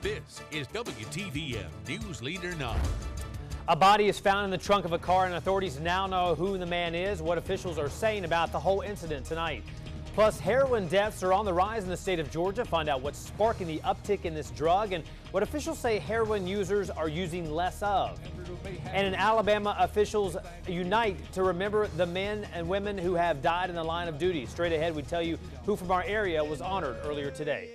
This is WTVM News Leader 9. A body is found in the trunk of a car, and authorities now know who the man is, what officials are saying about the whole incident tonight. Plus, heroin deaths are on the rise in the state of Georgia. Find out what's sparking the uptick in this drug and what officials say heroin users are using less of. And in Alabama, officials unite to remember the men and women who have died in the line of duty. Straight ahead, we tell you who from our area was honored earlier today.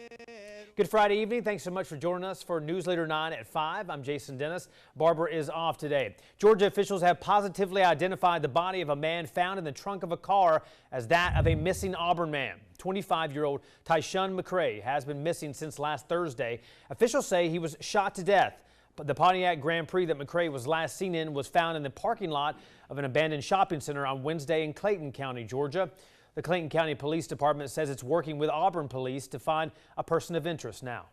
Good Friday evening. Thanks so much for joining us for News Leader 9 at 5. I'm Jason Dennis. Barbara is off today. Georgia officials have positively identified the body of a man found in the trunk of a car as that of a missing Auburn man. 25-year-old Tyshun McCray has been missing since last Thursday. Officials say he was shot to death. But the Pontiac Grand Prix that McCray was last seen in was found in the parking lot of an abandoned shopping center on Wednesday in Clayton County, Georgia. The Clayton County Police Department says it's working with Auburn police to find a person of interest now.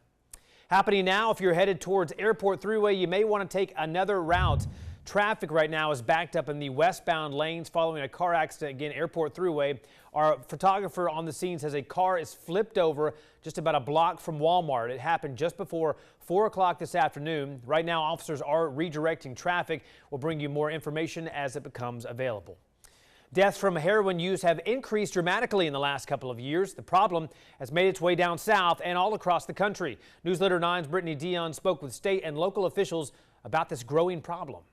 Happening now, if you're headed towards Airport Thruway, you may want to take another route. Traffic right now is backed up in the westbound lanes following a car accident. Again, Airport Thruway. Our photographer on the scene says a car is flipped over just about a block from Walmart. It happened just before 4 o'clock this afternoon. Right now, officers are redirecting traffic. We'll bring you more information as it becomes available. Deaths from heroin use have increased dramatically in the last couple of years. The problem has made its way down south and all across the country. News Leader 9's Brittany Dion spoke with state and local officials about this growing problem.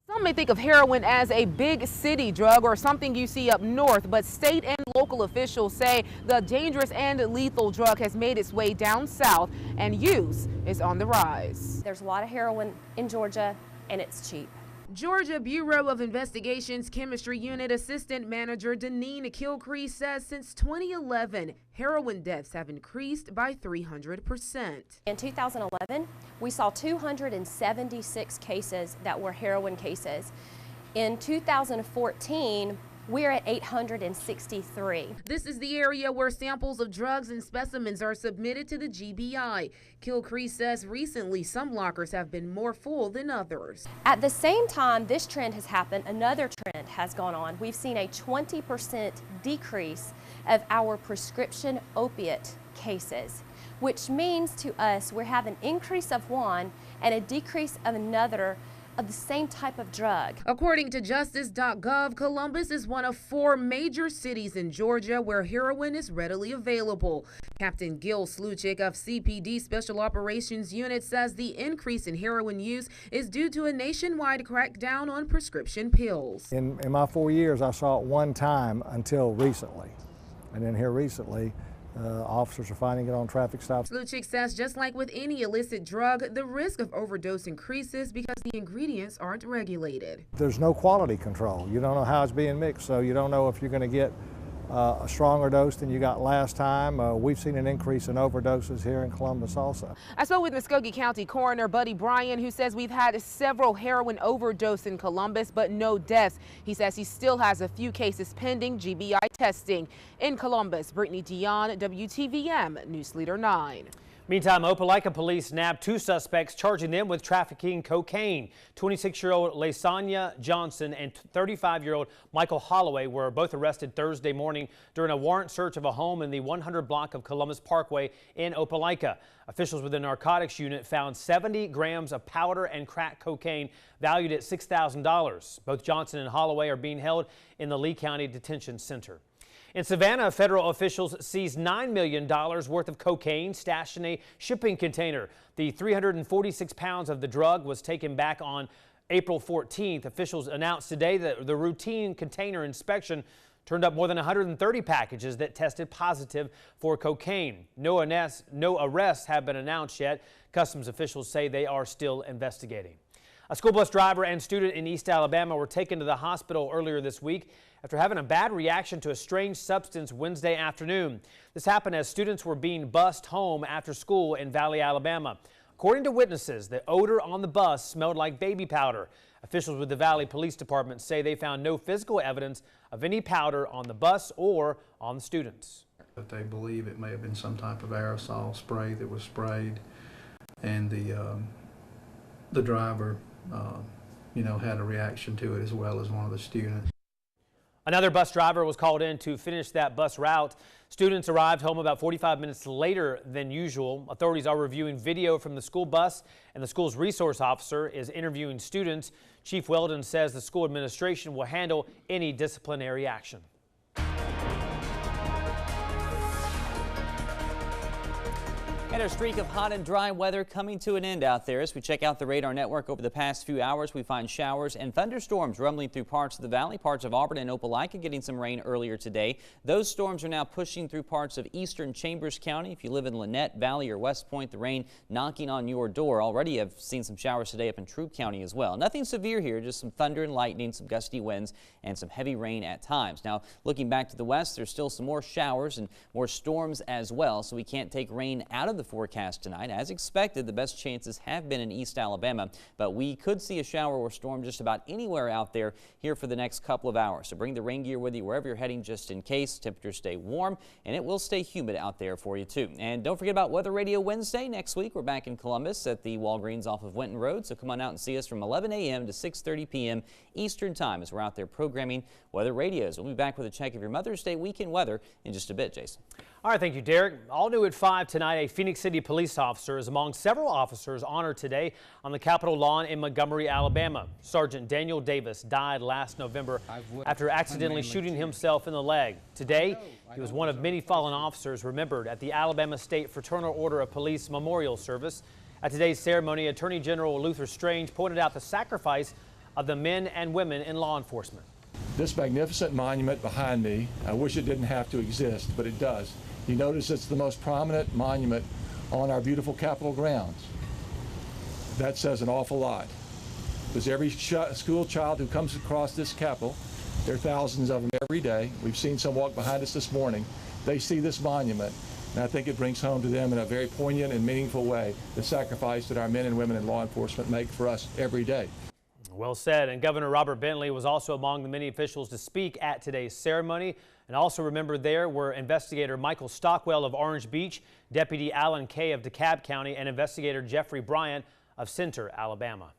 Some may think of heroin as a big city drug or something you see up north, but state and local officials say the dangerous and lethal drug has made its way down south and use is on the rise. There's a lot of heroin in Georgia and it's cheap. Georgia Bureau of Investigation's Chemistry Unit Assistant Manager Deneen Kilcree says since 2011, heroin deaths have increased by 300%. In 2011, we saw 276 cases that were heroin cases. In 2014, we're at 863. This is the area where samples of drugs and specimens are submitted to the GBI. Kilcree says recently some lockers have been more full than others. At the same time this trend has happened, another trend has gone on. We've seen a 20% decrease of our prescription opiate cases, which means to us we're having an increase of one and a decrease of another of the same type of drug. According to justice.gov, Columbus is one of 4 major cities in Georgia where heroin is readily available. Captain Gil Sluchik of CPD Special Operations Unit says the increase in heroin use is due to a nationwide crackdown on prescription pills. In my 4 years, I saw it one time until recently. And then here recently, officers are finding it on traffic stops. Sluchik says just like with any illicit drug, the risk of overdose increases because the ingredients aren't regulated. There's no quality control. You don't know how it's being mixed, so you don't know if you're going to get a stronger dose than you got last time. We've seen an increase in overdoses here in Columbus also. I spoke with Muskogee County Coroner Buddy Bryan, who says we've had several heroin overdose in Columbus, but no deaths. He says he still has a few cases pending GBI testing. In Columbus, Brittany Dion, WTVM News Leader 9. Meantime, Opelika police nabbed 2 suspects, charging them with trafficking cocaine. 26-year-old Lasanya Johnson and 35-year-old Michael Holloway were both arrested Thursday morning during a warrant search of a home in the 100 block of Columbus Parkway in Opelika. Officials with the narcotics unit found 70 grams of powder and crack cocaine valued at $6,000. Both Johnson and Holloway are being held in the Lee County Detention Center. In Savannah, federal officials seized $9 million worth of cocaine stashed in a shipping container. The 346 pounds of the drug was taken back on April 14th. Officials announced today that the routine container inspection turned up more than 130 packages that tested positive for cocaine. No arrests have been announced yet. Customs officials say they are still investigating. A school bus driver and student in East Alabama were taken to the hospital earlier this week after having a bad reaction to a strange substance Wednesday afternoon. This happened as students were being bused home after school in Valley, Alabama. According to witnesses, the odor on the bus smelled like baby powder. Officials with the Valley Police Department say they found no physical evidence of any powder on the bus or on the students. But they believe it may have been some type of aerosol spray that was sprayed, and the driver had a reaction to it as well as one of the students. Another bus driver was called in to finish that bus route. Students arrived home about 45 minutes later than usual. Authorities are reviewing video from the school bus, and the school's resource officer is interviewing students. Chief Weldon says the school administration will handle any disciplinary action. And our streak of hot and dry weather coming to an end out there. As we check out the radar network over the past few hours, we find showers and thunderstorms rumbling through parts of the valley, parts of Auburn and Opelika getting some rain earlier today. Those storms are now pushing through parts of eastern Chambers County. If you live in Lynette Valley or West Point, the rain knocking on your door. Already I've seen some showers today up in Troup County as well. Nothing severe here, just some thunder and lightning, some gusty winds, and some heavy rain at times. Now, looking back to the west, there's still some more showers and more storms as well, so we can't take rain out of the forecast tonight. As expected, the best chances have been in East Alabama, but we could see a shower or storm just about anywhere out there here for the next couple of hours. So bring the rain gear with you wherever you're heading just in case. Temperatures stay warm and it will stay humid out there for you too. And don't forget about Weather Radio Wednesday. Next week, we're back in Columbus at the Walgreens off of Winton Road. So come on out and see us from 11 a.m. to 6:30 p.m. Eastern Time as we're out there programming Weather Radios. We'll be back with a check of your Mother's Day weekend weather in just a bit, Jason. All right, thank you, Derek. All new at 5 tonight, a Phoenix City police officer is among several officers honored today on the Capitol lawn in Montgomery, Alabama. Sergeant Daniel Davis died last November after accidentally shooting himself in the leg. Today, he was one of many fallen officers remembered at the Alabama State Fraternal Order of Police Memorial Service. At today's ceremony, Attorney General Luther Strange pointed out the sacrifice of the men and women in law enforcement. This magnificent monument behind me, I wish it didn't have to exist, but it does. You notice it's the most prominent monument on our beautiful Capitol grounds. That says an awful lot. Because every school child who comes across this Capitol, there are thousands of them every day. We've seen some walk behind us this morning. They see this monument, and I think it brings home to them in a very poignant and meaningful way the sacrifice that our men and women in law enforcement make for us every day. Well said. And Governor Robert Bentley was also among the many officials to speak at today's ceremony. And also remembered there were investigator Michael Stockwell of Orange Beach, Deputy Alan Kay of DeKalb County, and investigator Jeffrey Bryant of Center, Alabama.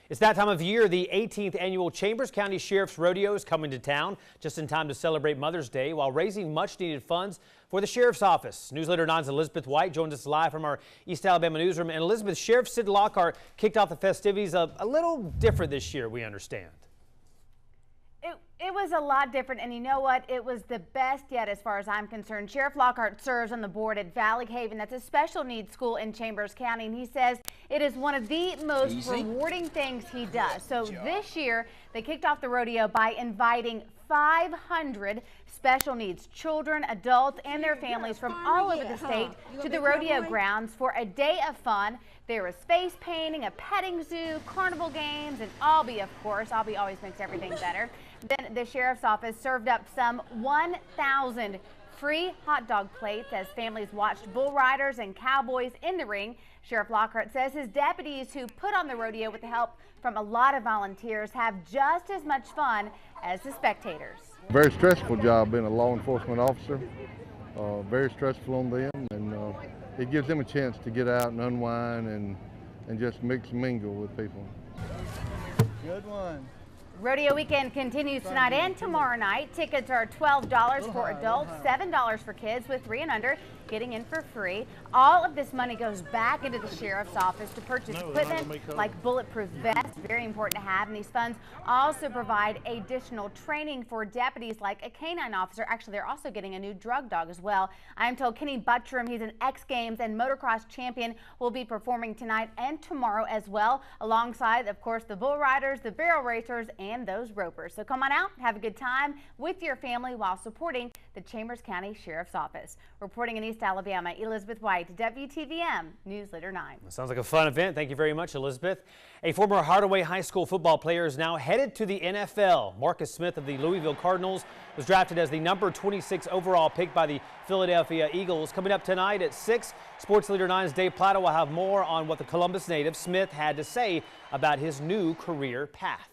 It's that time of year. The 18th annual Chambers County Sheriff's Rodeo is coming to town just in time to celebrate Mother's Day while raising much needed funds for the Sheriff's Office. Newsletter 9's Elizabeth White joins us live from our East Alabama newsroom. And Elizabeth, Sheriff Sid Lockhart kicked off the festivities a little different this year, we understand. It was a lot different, and you know what? It was the best yet as far as I'm concerned. Sheriff Lockhart serves on the board at Valley Haven. That's a special needs school in Chambers County, and he says it is one of the most rewarding things he does. So this year, they kicked off the rodeo by inviting 500 special needs children, adults, and their families from all over the state to the rodeo grounds for a day of fun. There was face painting, a petting zoo, carnival games, and Albie, of course. Albie always makes everything better. Then the sheriff's office served up some 1,000 free hot dog plates as families watched bull riders and cowboys in the ring. Sheriff Lockhart says his deputies who put on the rodeo with the help from a lot of volunteers have just as much fun as the spectators. Very stressful job being a law enforcement officer. Very stressful on them, and it gives them a chance to get out and unwind and just mix and mingle with people. Good one. Rodeo weekend continues tonight and tomorrow night. Tickets are $12 for adults, $7 for kids with 3 and under, getting in for free. All of this money goes back into the sheriff's office to purchase equipment like bulletproof vests, very important to have. And these funds also provide additional training for deputies like a canine officer. Actually, they're also getting a new drug dog as well. I'm told Kenny Buttram, he's an X Games and motocross champion, will be performing tonight and tomorrow as well, alongside, of course, the bull riders, the barrel racers, and those ropers. So come on out, have a good time with your family while supporting the Chambers County Sheriff's Office. Reporting in East Alabama, Elizabeth White, WTVM News Leader 9. Sounds like a fun event. Thank you very much, Elizabeth. A former Hardaway High School football player is now headed to the NFL. Marcus Smith of the Louisville Cardinals was drafted as the number 26 overall pick by the Philadelphia Eagles. Coming up tonight at 6, Sports Leader 9's Dave Plata will have more on what the Columbus native Smith had to say about his new career path.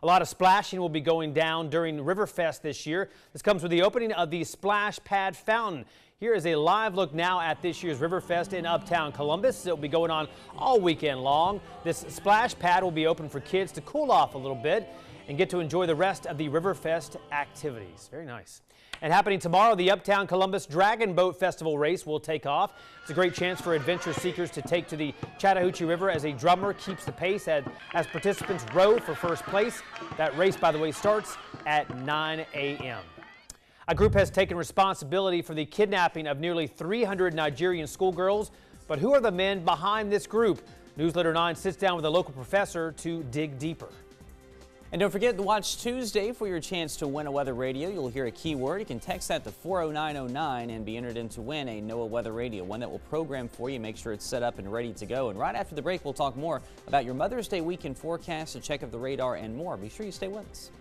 A lot of splashing will be going down during Riverfest this year. This comes with the opening of the Splash Pad Fountain. Here is a live look now at this year's Riverfest in Uptown Columbus. It will be going on all weekend long. This splash pad will be open for kids to cool off a little bit. and get to enjoy the rest of the Riverfest activities. Very nice. And happening tomorrow, the Uptown Columbus Dragon Boat Festival race will take off. It's a great chance for adventure seekers to take to the Chattahoochee River as a drummer keeps the pace as participants row for first place. That race, by the way, starts at 9 a.m. A group has taken responsibility for the kidnapping of nearly 300 Nigerian schoolgirls. But who are the men behind this group? Newsletter 9 sits down with a local professor to dig deeper. And don't forget to watch Tuesday for your chance to win a weather radio. You'll hear a keyword. You can text that to 40909 and be entered in to win a NOAA weather radio, one that will program for you, make sure it's set up and ready to go. And right after the break, we'll talk more about your Mother's Day weekend forecast, a check of the radar, and more. Be sure you stay with us.